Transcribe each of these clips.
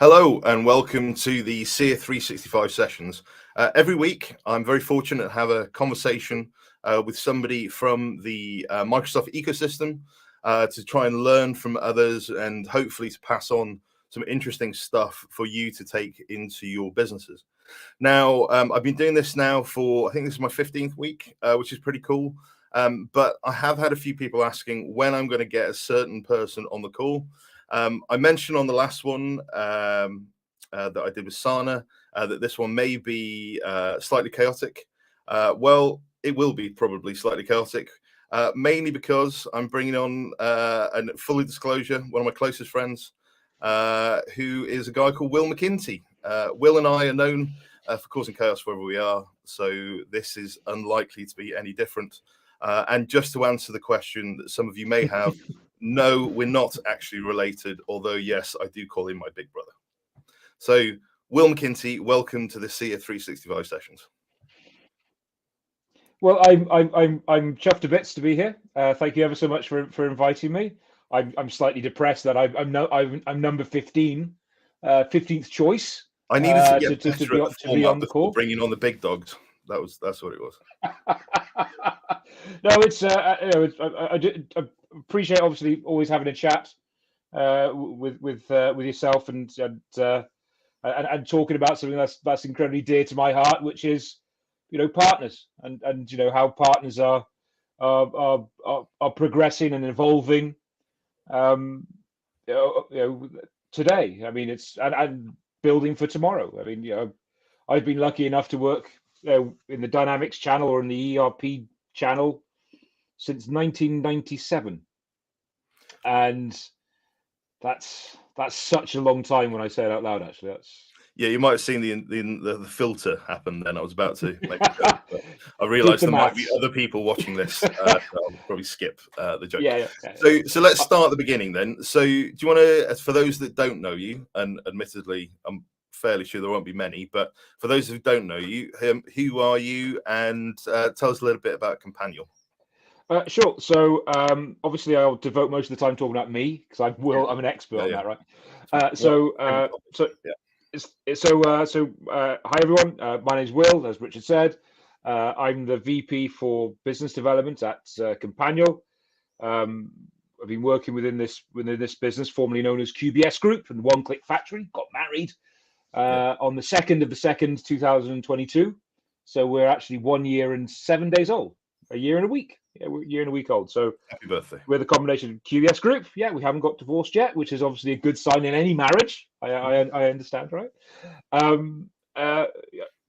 Hello and welcome to the Seer 365 sessions. Every week, I'm very fortunate to have a conversation with somebody from the Microsoft ecosystem to try and learn from others and hopefully to pass on some interesting stuff for you to take into your businesses. Now, I've been doing this now for, I think this is my 15th week, which is pretty cool. But I have had a few people asking when I'm going to get a certain person on the call. I mentioned on the last one that I did with Sana that this one may be slightly chaotic. Well, it will be probably slightly chaotic, mainly because I'm bringing on, and full disclosure, one of my closest friends, who is a guy called Will McIntee. Will and I are known for causing chaos wherever we are, so this is unlikely to be any different. And just to answer the question that some of you may have, no, we're not actually related, although, yes, I do call him my big brother. So, Will McIntee, welcome to the Seer 365 sessions. Well, I'm chuffed to bits to be here. Thank you ever so much for inviting me. I'm slightly depressed that I'm number 15, 15th choice. I needed to get better to be on the call. Bringing on the big dogs. That's what it was. No, it's I appreciate obviously always having a chat with yourself and talking about something that's incredibly dear to my heart, which is partners and how partners are progressing and evolving today. I mean, it's and building for tomorrow. I mean, I've been lucky enough to work in the Dynamics channel or in the ERP channel since 1997, and that's such a long time when I say it out loud. Actually, yeah. You might have seen the filter happen. Then I was about to make a joke, but I realised there might be other people watching this. So I'll probably skip the joke. Yeah. So let's start at the beginning then. So do you want to, for those that don't know you, and admittedly, I'm fairly sure there won't be many, but for those who don't know you, who are you, and tell us a little bit about Companial. Sure. So obviously, I'll devote most of the time talking about me because I'm an expert on that, right? So hi everyone. My name is Will, as Richard said. I'm the VP for Business Development at Companial. I've been working within this business, formerly known as QBS Group and One Click Factory. Got married on the 2nd of the 2nd, 2022. So we're actually 1 year and 7 days old. A year and a week. Yeah, we're a year and a week old. So happy birthday. We're the combination of QBS Group. Yeah, we haven't got divorced yet, which is obviously a good sign in any marriage. I understand, right? I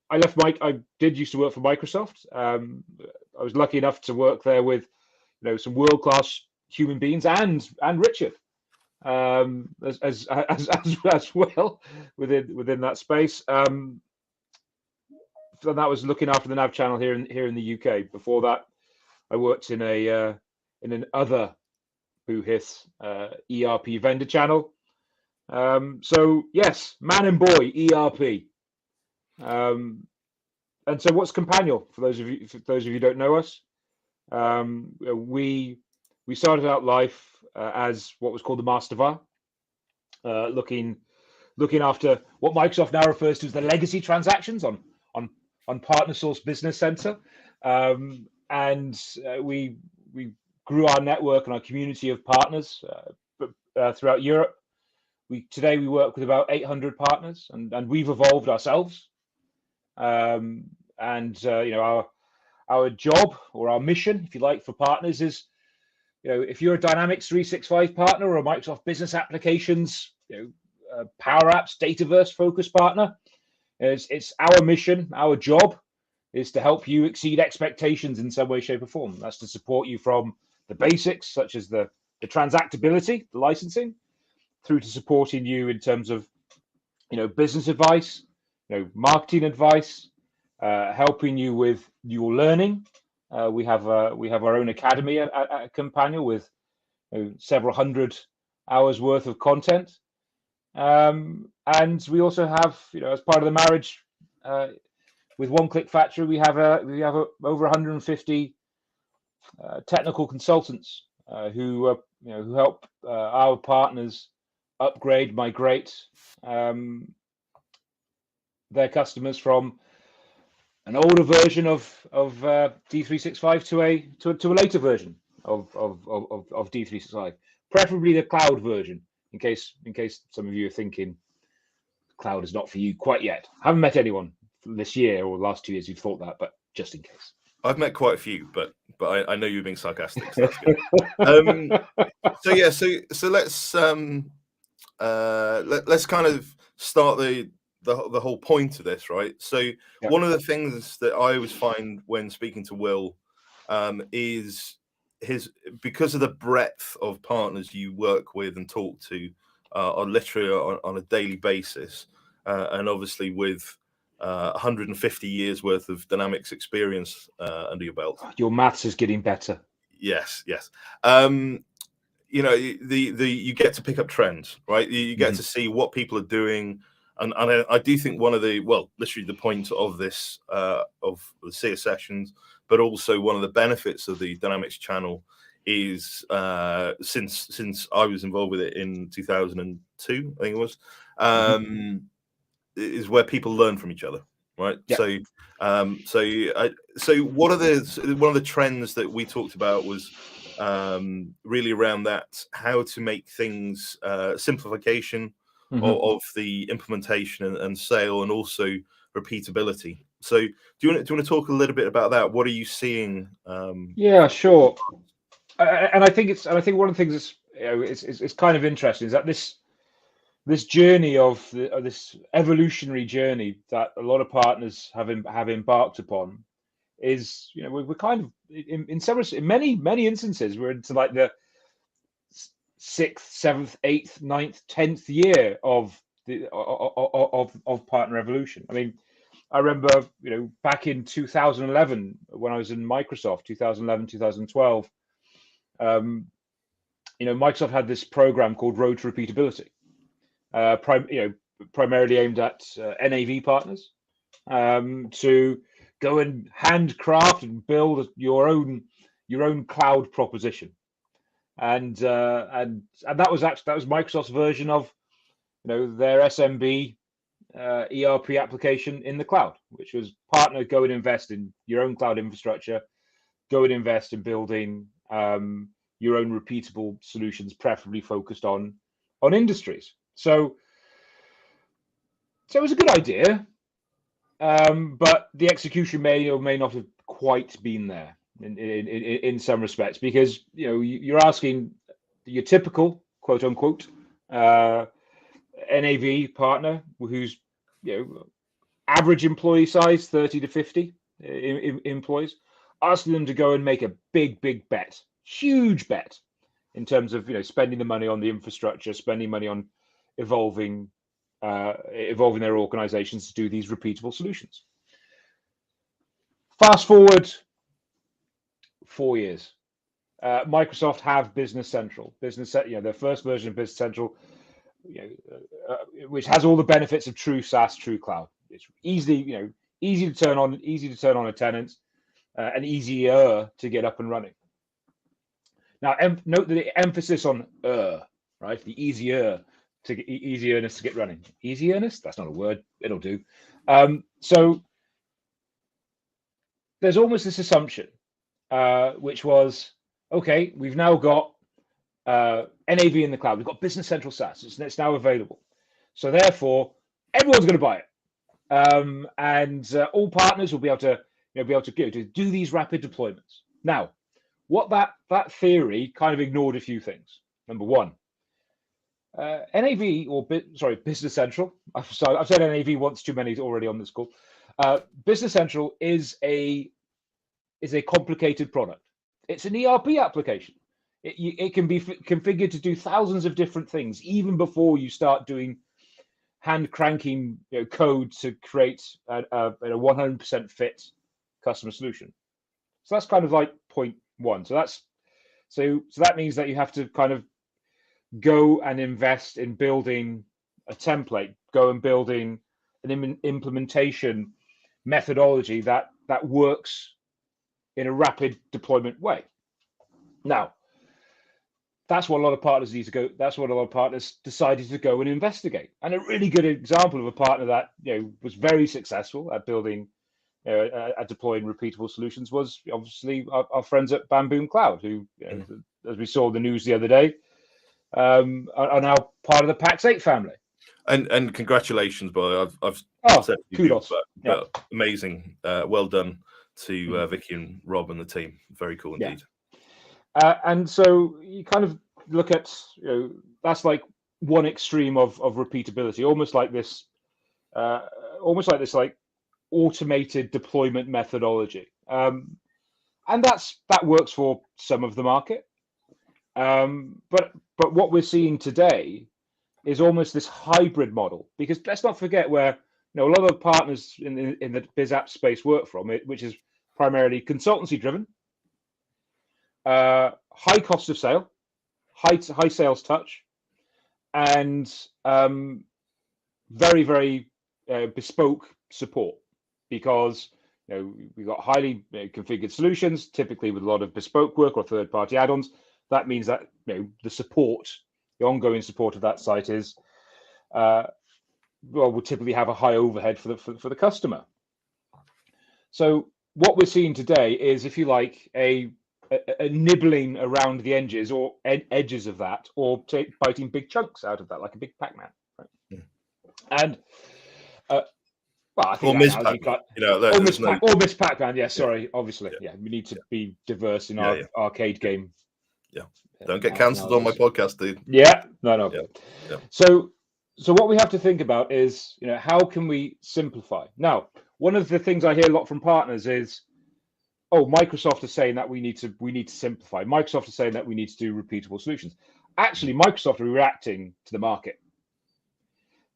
left I did used to work for Microsoft. I was lucky enough to work there with some world-class human beings and Richard as well within that space. And that was looking after the Nav channel here in the UK. Before that, I worked in an other Boohith ERP vendor channel. So yes, man and boy ERP. And so what's Companial for those of you who don't know us? We started out life as what was called the Master VAR, looking after what Microsoft now refers to as the legacy transactions on Partner Source Business Center. And we grew our network and our community of partners throughout Europe. Today we work with about 800 partners, and we've evolved ourselves. Our job or our mission, if you like, for partners is, if you're a Dynamics 365 partner or a Microsoft Business Applications, Power Apps, Dataverse focused partner, it's our mission, our job is to help you exceed expectations in some way, shape, or form. That's to support you from the basics, such as the transactability, the licensing, through to supporting you in terms of, business advice, marketing advice, helping you with your learning. We have our own academy at Companion with several hundred hours worth of content, and we also have, as part of the marriage. With One Click Factory, we have over 150 technical consultants who help our partners upgrade, migrate their customers from an older version of D365 to a later version of D365, preferably the cloud version. In case some of you are thinking cloud is not for you quite yet. I haven't met anyone this year or the last 2 years who've thought that, but just in case. I've met quite a few, but I know you're being sarcastic, so that's good. So let's kind of start the whole point of this, right? So one of the things that I always find when speaking to Will is because of the breadth of partners you work with and talk to on literally on a daily basis, and obviously with 150 years worth of Dynamics experience under your belt. Your maths is getting better. Yes. You know, you get to pick up trends, right? You get to see what people are doing. And I do think one of literally the point of this, of the Seer sessions, but also one of the benefits of the Dynamics channel is since I was involved with it in 2002, I think it was, is where people learn from each other, right? Yep. So one of the trends that we talked about was really around that, how to make things simplification of the implementation and sale, and also repeatability. So do you want to talk a little bit about that? What are you seeing? Yeah, sure. And I think one of the things that's, you know, it's kind of interesting is that this journey of this evolutionary journey that a lot of partners have embarked upon is, you know, we're kind of in many instances we're into like the 6th, 7th, 8th, 9th, 10th year of partner evolution. I mean, I remember, you know, back in 2011 when I was in Microsoft, 2011, 2012, you know, Microsoft had this program called Road to Repeatability, primarily aimed at NAV partners, to go and handcraft and build your own cloud proposition, and that was Microsoft's version of, you know, their SMB ERP application in the cloud, which was partner, go and invest in your own cloud infrastructure, go and invest in building your own repeatable solutions, preferably focused on industries. So it was a good idea, but the execution may or may not have quite been there in some respects, because, you know, you're asking your typical quote unquote NAV partner who's, you know, average employee size 30 to 50 employees, asking them to go and make a big bet, huge bet, in terms of, you know, spending the money on the infrastructure, spending money on evolving their organizations to do these repeatable solutions. Fast forward 4 years, Microsoft have Business Central, their first version of Business Central, which has all the benefits of true SaaS, true cloud. It's easy to turn on a tenant, and easier to get up and running. Now, note the emphasis on right? The easierness to get running. Easierness? That's not a word. It'll do. So there's almost this assumption, which was, okay, we've now got NAV in the cloud. We've got Business Central SaaS. It's now available. So therefore, everyone's going to buy it, and all partners will be able to do these rapid deployments. Now, what that theory kind of ignored a few things. Number one, NAV Business Central. I've said NAV once too many already on this call. Business Central is a complicated product. It's an ERP application. It can be configured to do thousands of different things, even before you start doing hand cranking, you know, code to create a 100% fit customer solution. So that's kind of like point one. So that means that you have to kind of go and invest in building a template, go and building an implementation methodology that works in a rapid deployment way. Now, that's what a lot of partners need to go. That's what a lot of partners decided to go and investigate. And a really good example of a partner that was very successful at building, at deploying repeatable solutions was obviously our friends at Bamboo Cloud, who, as we saw in the news the other day, are now part of the Pax8 family. And congratulations, boy! I've said a few kudos, people, but amazing, well done to Vicky and Rob and the team. Very cool indeed. And so you kind of look at, that's like one extreme of repeatability, almost like this like automated deployment methodology. And that works for some of the market. But what we're seeing today is almost this hybrid model, because let's not forget where a lot of partners in the biz app space work from, which is primarily consultancy driven, high cost of sale, high sales touch, and very, very bespoke support, because we've got highly configured solutions, typically with a lot of bespoke work or third-party add-ons. That means that the support, the ongoing support of that site is will typically have a high overhead for the customer. So what we're seeing today is, if you like, a nibbling around the edges or edges of that, or biting big chunks out of that, like a big Pac-Man. Right? And well, I think Miss Pac-Man, or Miss Pac-Man. Yeah, sorry. Obviously, we need to be diverse in our arcade game. Yeah, don't get cancelled on my podcast, dude. Yeah, no. Yeah. So what we have to think about is, how can we simplify? Now, one of the things I hear a lot from partners is, Microsoft is saying that we need to simplify. Microsoft is saying that we need to do repeatable solutions. Actually, Microsoft are reacting to the market.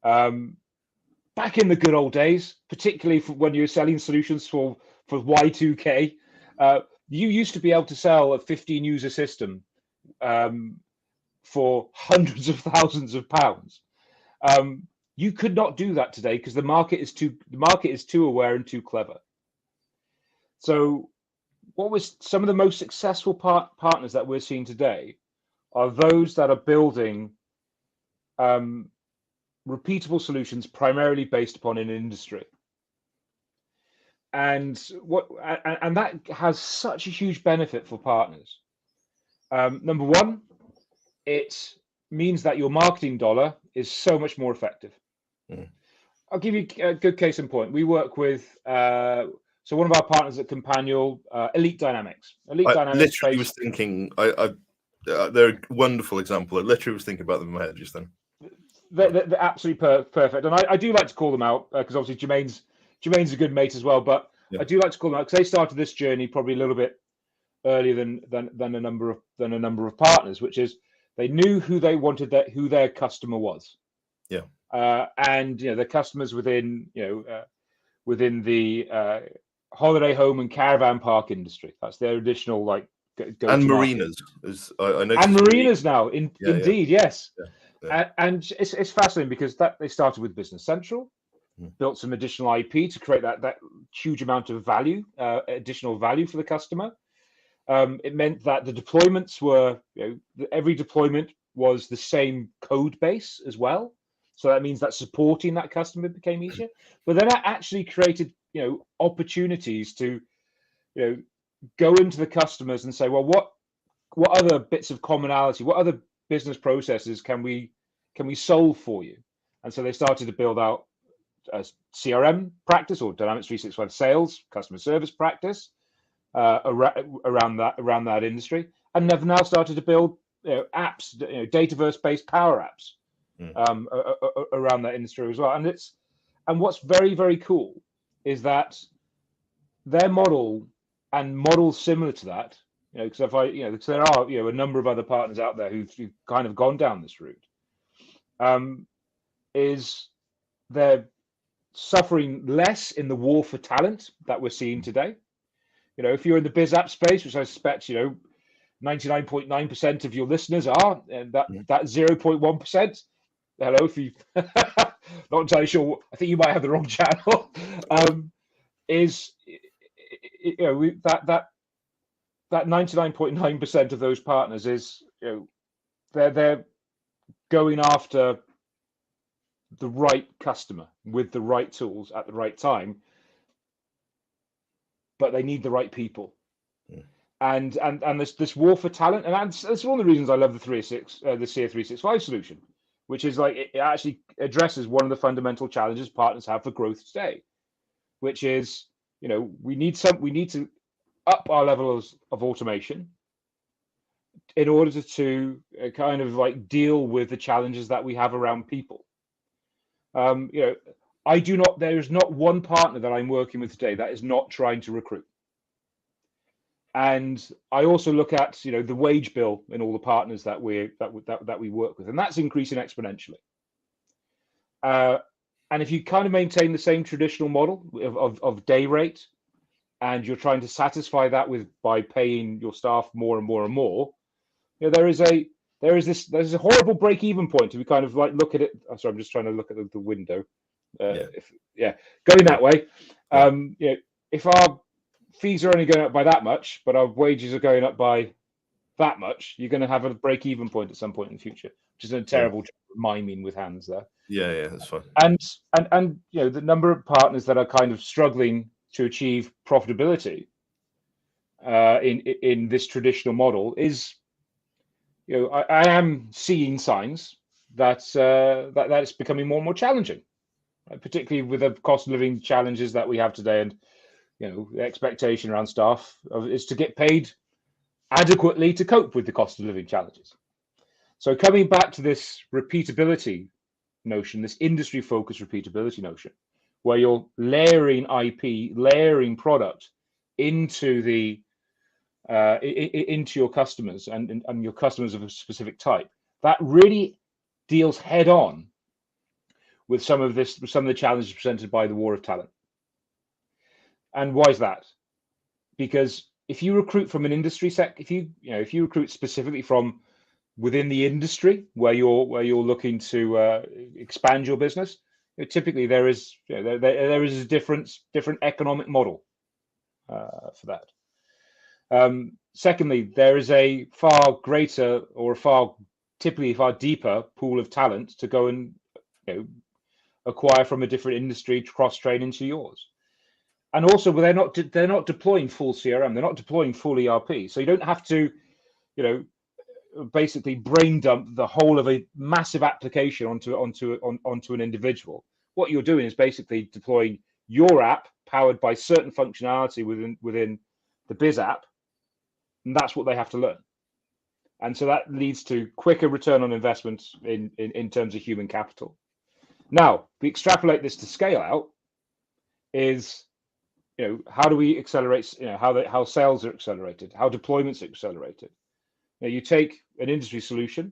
Back in the good old days, particularly when you were selling solutions for Y2K, you used to be able to sell a 15-user system for hundreds of thousands of pounds. You could not do that today because the market is too aware and too clever. So, what was some of the most successful partners that we're seeing today are those that are building repeatable solutions primarily based upon an industry. And that has such a huge benefit for partners. Number one, it means that your marketing dollar is so much more effective. I'll give you a good case in point. We work with so one of our partners at Companial, Elite Dynamics. Dynamics literally was thinking, they're a wonderful example. I literally was thinking about them in my head just then. They're absolutely perfect, and I do like to call them out because obviously Jermaine's a good mate as well. But I do like to call them out because they started this journey probably a little bit earlier than a number of partners, which is they knew who they wanted, who their customer was. Yeah. And their customers within within the holiday home and caravan park industry. That's their additional and marinas, as I know. And marinas now, indeed, yes. Yeah. And it's fascinating because they started with Business Central, built some additional IP to create that huge amount of value, additional value for the customer. It meant that the deployments were, every deployment was the same code base as well. So that means that supporting that customer became easier. But then that actually created, opportunities to, go into the customers and say, well, what other bits of commonality, what other business processes can we solve for you? And so they started to build out a CRM practice, or Dynamics 365 sales, customer service practice around that industry, and they've now started to build apps, Dataverse based power apps around that industry as well. And what's very, very cool is that their model and models similar to that, because because there are a number of other partners out there who've kind of gone down this route, is they're suffering less in the war for talent that we're seeing today. If you're in the biz app space, which I suspect 99.9% of your listeners are, and that 0.1%. Hello, if you not entirely sure, I think you might have the wrong channel. Is that 99.9% of those partners is they're going after the right customer with the right tools at the right time, but they need the right people. Yeah. And this war for talent, and that's one of the reasons I love the the Seer 365 solution, which is like it actually addresses one of the fundamental challenges partners have for growth today, which is, we need to up our levels of automation in order to kind of like deal with the challenges that we have around people. There is not one partner that I'm working with today that is not trying to recruit. And I also look at, the wage bill in all the partners that we work with, and that's increasing exponentially. And if you kind of maintain the same traditional model of day rate, and you're trying to satisfy that by paying your staff more and more and more, there's a horrible break-even point. If we kind of like look at it. Oh, sorry, I'm just trying to look at the window. Going that way. If our fees are only going up by that much, but our wages are going up by that much, you're going to have a break-even point at some point in the future, which is a terrible miming with hands there. Yeah, that's fine. And the number of partners that are kind of struggling to achieve profitability in this traditional model is, I am seeing signs that it's becoming more and more challenging, right? Particularly with the cost of living challenges that we have today, and the expectation around staff is to get paid adequately to cope with the cost of living challenges. So coming back to this repeatability notion, this industry-focused repeatability notion, where you're layering IP, layering product into into your customers and your customers of a specific type, that really deals head on with some of the challenges presented by the war of talent. And why is that? Because if you recruit from an industry if you recruit specifically from within the industry where you're looking to expand your business, typically there is a different economic model for that. Secondly, there is a far greater or typically far deeper pool of talent to go and acquire from a different industry to cross-train into yours. And also, they're not deploying full CRM, they're not deploying full ERP, so you don't have to basically brain dump the whole of a massive application onto an individual. What you're doing is basically deploying your app powered by certain functionality within the biz app, and that's what they have to learn. And so that leads to quicker return on investment in terms of human capital. Now, we extrapolate this to scale out is, how do we accelerate, how sales are accelerated, how deployments are accelerated. Now, you take an industry solution,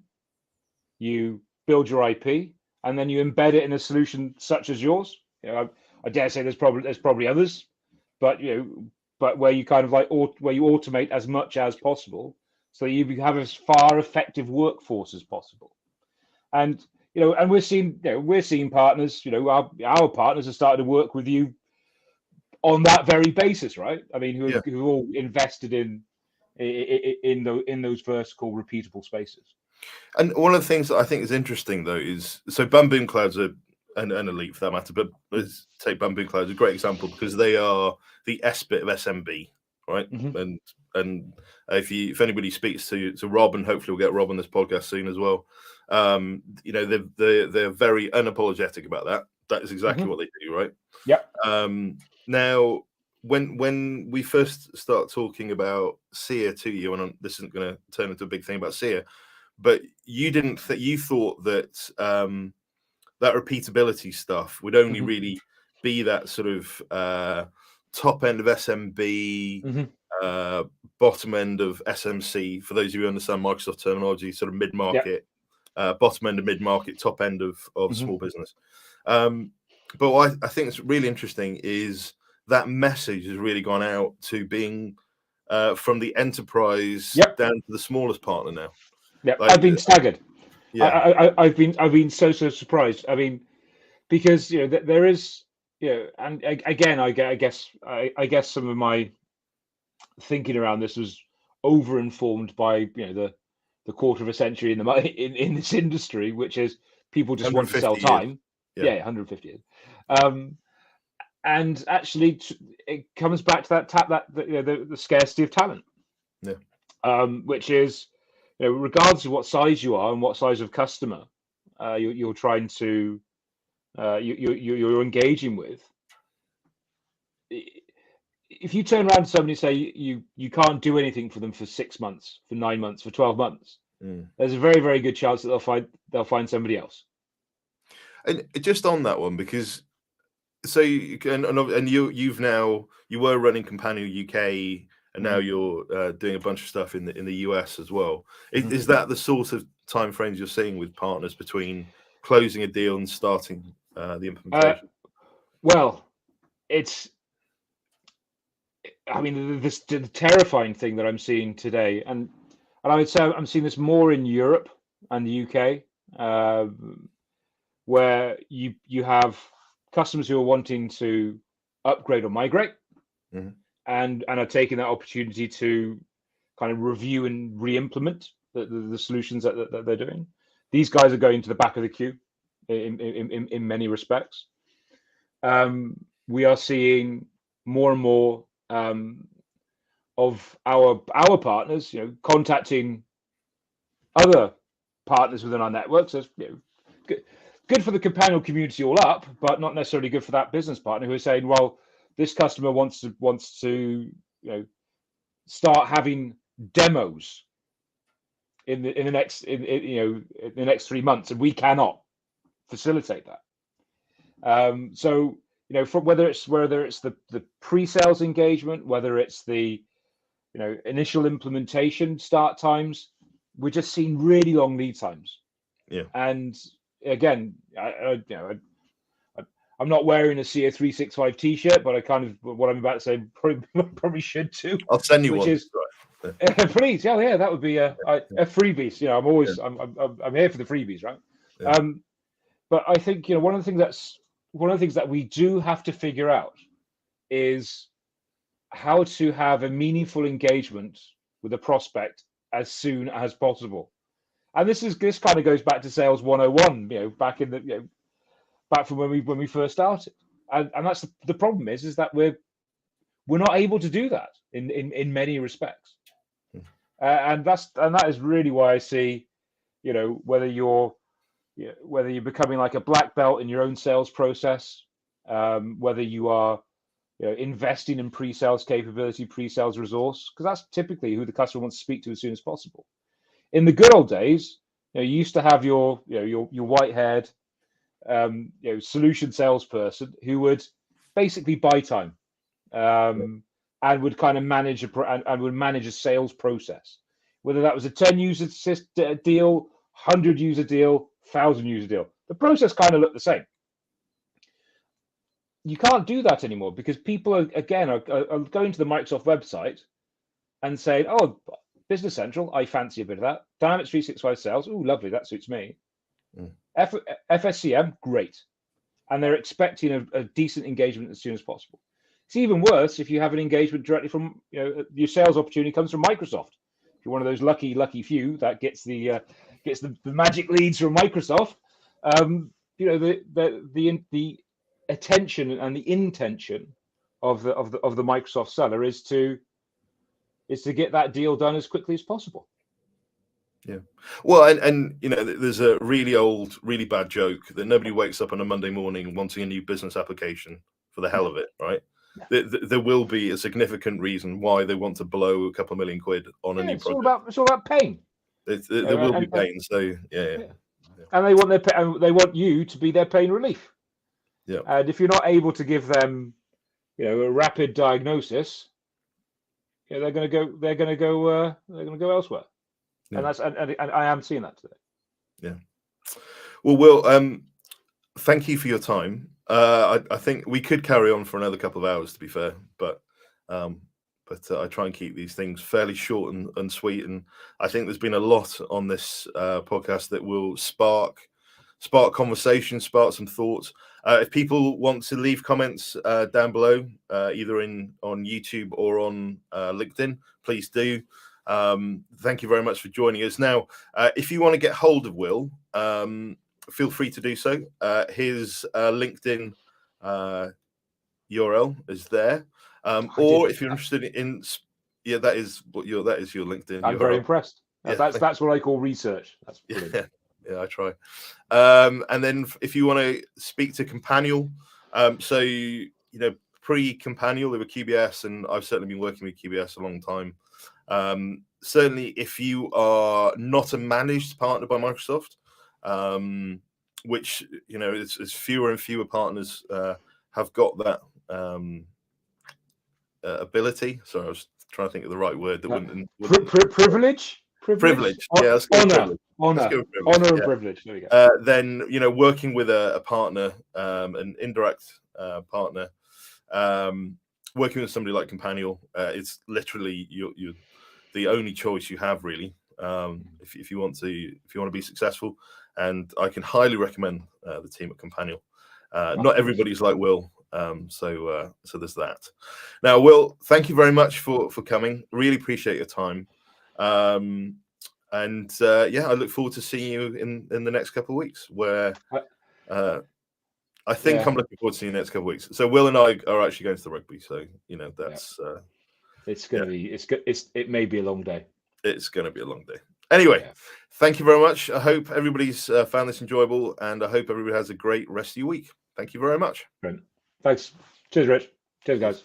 you build your IP, and then you embed it in a solution such as yours. I dare say there's probably others, but where you kind of like where you automate as much as possible, so you have as far effective workforce as possible. And and we're seeing partners, our partners have started to work with you on that very basis, right? I mean, who all invested in those vertical repeatable spaces. And one of the things that I think is interesting though is, so Bum Boom Cloud's an elite for that matter, but let's take Bum Boom Cloud as a great example because they are the S bit of SMB, right? Mm-hmm. And if anybody speaks to Rob, and hopefully we'll get Rob on this podcast soon as well, they're very unapologetic about that. That is exactly what they do, right? Yeah. Now, when we first start talking about Seer to you, and this isn't going to turn into a big thing about Seer, but you thought that that repeatability stuff would only really be that sort of top end of SMB, bottom end of SMC. For those of you who understand Microsoft terminology, sort of mid market, bottom end of mid market, top end of small business. But what I think is really interesting is that message has really gone out to being from the enterprise down to the smallest partner now. Yeah, I've been staggered. Yeah, I've been so surprised. I mean, because there is and again, I guess some of my thinking around this was over informed by the the quarter of a century in this industry, which is people just want to sell 150 years. time. Yeah. Yeah, 150 years. And actually, it comes back to the scarcity of talent. Yeah. Which is, regardless of what size you are and what size of customer you're trying to you're engaging with. If you turn around to somebody and say you can't do anything for them for 6 months, for 9 months, for 12 months, there's a very, very good chance that they'll find somebody else. And just on that one, because so you were running Companial UK, and now you're doing a bunch of stuff in the US as well. Is that the sort of timeframes you're seeing with partners between closing a deal and starting the implementation? Well, the terrifying thing that I'm seeing today, and I would say I'm seeing this more in Europe and the UK, where you have customers who are wanting to upgrade or migrate, and are taking that opportunity to kind of review and re-implement the solutions that they're doing. These guys are going to the back of the queue in many respects. We are seeing more and more of our partners, contacting other partners within our network. So good for the Companion community all up, but not necessarily good for that business partner who is saying, well, this customer wants to start having demos in the next 3 months, and we cannot facilitate that. So from whether it's the pre-sales engagement, whether it's the initial implementation start times, we're just seeing really long lead times. Yeah. And again, I'm not wearing a Seer 365 t-shirt, but what I'm about to say probably should too. I'll send you which one. Is, please, yeah, that would be a freebies. I'm here for the freebies, right? Yeah. But I think one of the things that we do have to figure out is how to have a meaningful engagement with a prospect as soon as possible. And this kind of goes back to sales 101, back from when we first started. And that's the problem is that we're not able to do that in many respects. And that is really why I see, whether you're becoming like a black belt in your own sales process, whether you are investing in pre-sales capability, pre-sales resource, because that's typically who the customer wants to speak to as soon as possible. In the good old days, you used to have your white-haired solution salesperson who would basically buy time, and would kind of manage a sales process, whether that was a 10 user deal, 100 user deal, 1,000 user deal. The process kind of looked the same. You can't do that anymore because people are going to the Microsoft website and saying, "Oh, Business Central, I fancy a bit of that. Dynamics 365 sales, ooh, lovely, that suits me. FSCM, great." And they're expecting a decent engagement as soon as possible. It's even worse if you have an engagement directly from, your sales opportunity comes from Microsoft. If you're one of those lucky few that gets the magic leads from Microsoft, the attention and the intention of the Microsoft seller is to get that deal done as quickly as possible. Yeah. Well, and there's a really old, really bad joke that nobody wakes up on a Monday morning wanting a new business application for the hell of it, right? There will be a significant reason why they want to blow a couple of million quid on a new project. It's all about pain. There will be pain. So yeah. And they want you to be their pain relief. Yeah. And if you're not able to give them, a rapid diagnosis, they're going to go elsewhere. Yeah. And I am seeing that today. Yeah. Well, Will, thank you for your time. I think we could carry on for another couple of hours, to be fair, but I try and keep these things fairly short and sweet. And I think there's been a lot on this podcast that will spark conversation, spark some thoughts. If people want to leave comments down below, either on YouTube or on LinkedIn, please do. Thank you very much for joining us. Now, if you want to get hold of Will, feel free to do so. His LinkedIn URL is there. Or if you're interested in, yeah, that is your LinkedIn. I'm very impressed. Yeah, that's what I call research. That's brilliant. Yeah, I try. And then if you want to speak to Companial, so pre-Companial, they were QBS, and I've certainly been working with QBS a long time. Certainly, if you are not a managed partner by Microsoft, which as fewer and fewer partners have got that ability. Sorry, I was trying to think of the right word that wouldn't privilege. Privilege. Yeah, let's go honor. Honor And privilege. There we go. Then working with a partner, an indirect partner, working with somebody like Companial, it's literally you're the only choice you have, really, if you want to be successful. And I can highly recommend the team at Companial. Not everybody's like Will, so there's that. Now, Will, thank you very much for coming. Really appreciate your time. And I look forward to seeing you in the next couple of weeks, where I think I'm looking forward to seeing you the next couple of weeks. So Will and I are actually going to the rugby, so that's it's going to be it may be a long day. It's going to be a long day. Anyway, thank you very much. I hope everybody's found this enjoyable, and I hope everybody has a great rest of your week. Thank you very much. Thanks. Cheers, Rich. Cheers, guys.